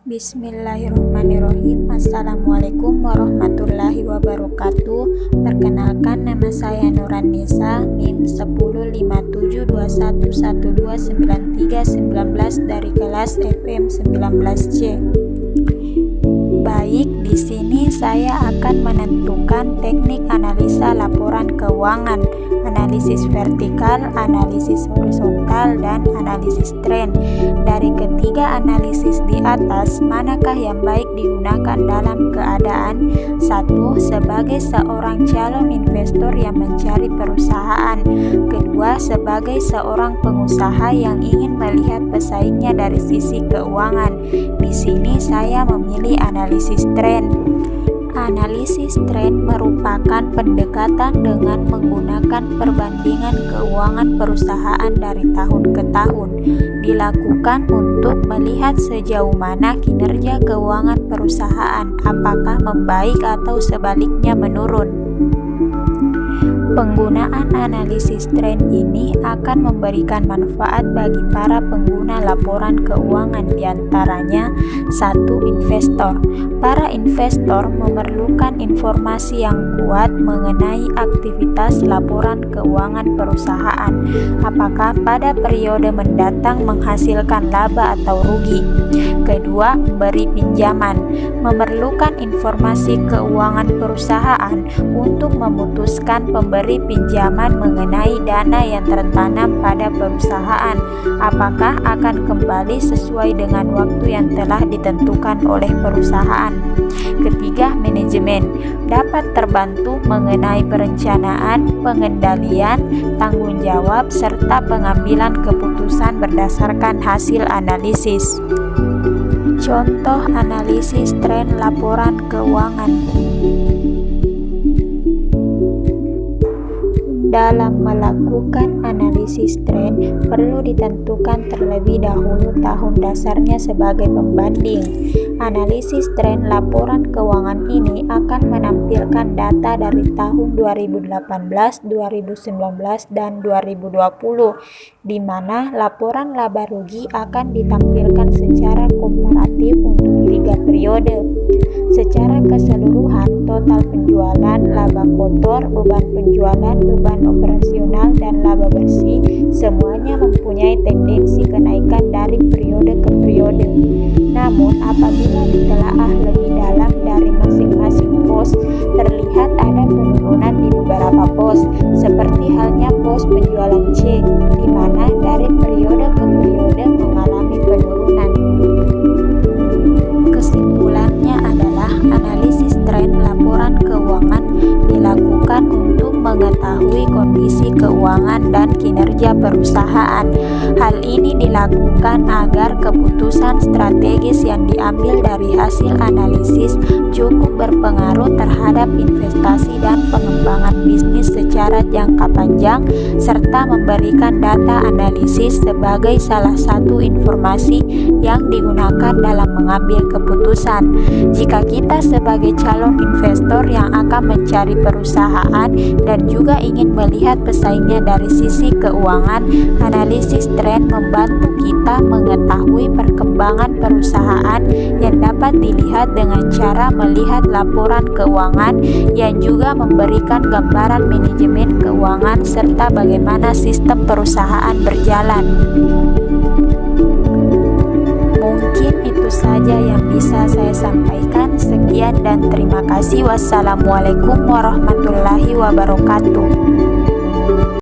Bismillahirrahmanirrahim. Assalamualaikum warahmatullahi wabarakatuh. Perkenalkan, nama saya Nurannisa, NIM 105721129319 dari kelas FM 19C. Baik, di sini saya akan menentukan teknik analisa laporan keuangan, analisis vertikal, analisis horizontal, dan analisis tren. Dari ketiga analisis di atas, manakah yang baik digunakan dalam keadaan 1. Sebagai seorang calon investor yang mencari perusahaan, kedua, sebagai seorang pengusaha yang ingin melihat pesaingnya dari sisi keuangan. Di sini saya memilih analisis tren. Analisis tren merupakan pendekatan dengan menggunakan perbandingan keuangan perusahaan dari tahun ke tahun. Dilakukan untuk melihat sejauh mana kinerja keuangan perusahaan, apakah membaik atau sebaliknya menurun. Penggunaan analisis tren ini akan memberikan manfaat bagi para pengguna laporan keuangan, diantaranya 1. Investor. Para investor memerlukan informasi yang kuat mengenai aktivitas laporan keuangan perusahaan, apakah pada periode mendatang menghasilkan laba atau rugi. Kedua, memberi pinjaman. Memerlukan informasi keuangan perusahaan untuk memutuskan pemberi pinjaman mengenai dana yang tertanam pada perusahaan, apakah akan kembali sesuai dengan waktu yang telah ditentukan oleh perusahaan. Ketiga, manajemen. Dapat terbantu mengenai perencanaan, pengendalian, tanggung jawab, serta pengambilan keputusan berdasarkan hasil analisis. Contoh analisis tren laporan keuangan. Dalam melakukan analisis tren, perlu ditentukan terlebih dahulu tahun dasarnya sebagai pembanding. Analisis tren laporan keuangan ini akan menampilkan data dari tahun 2018, 2019, dan 2020, di mana laporan laba rugi akan ditampilkan secara komparatif untuk 3 periode. Secara keseluruhan, total penjualan, laba kotor, beban penjualan, beban operasional, dan laba bersih semuanya mempunyai tendensi kenaikan dari periode ke periode. Namun, apabila ditelaah lebih dalam dari masing-masing pos, terlihat ada penurunan di beberapa pos, seperti halnya pos penjualan C, di mana dari periode ke periode mengalami penurunan. Kesimpulannya adalah analisis tren laporan keuangan dilakukan untuk mengetahui kondisi keuangan dan kinerja perusahaan. Hal ini dilakukan agar keputusan strategis yang diambil dari hasil analisis cukup berpengaruh terhadap investasi dan pengembangan bisnis secara jangka panjang, serta memberikan data analisis sebagai salah satu informasi yang digunakan dalam mengambil keputusan. Jika kita sebagai calon investor yang akan mencari perusahaan dan juga ingin melihat pesaingnya dari sisi keuangan, analisis tren membantu kita mengetahui perkembangan perusahaan yang dapat dilihat dengan cara melihat laporan keuangan yang juga memberikan gambaran manajemen keuangan serta bagaimana sistem perusahaan berjalan. Mungkin itu saja yang bisa saya sampaikan. Sekian dan terima kasih. Wassalamualaikum warahmatullahi wabarakatuh.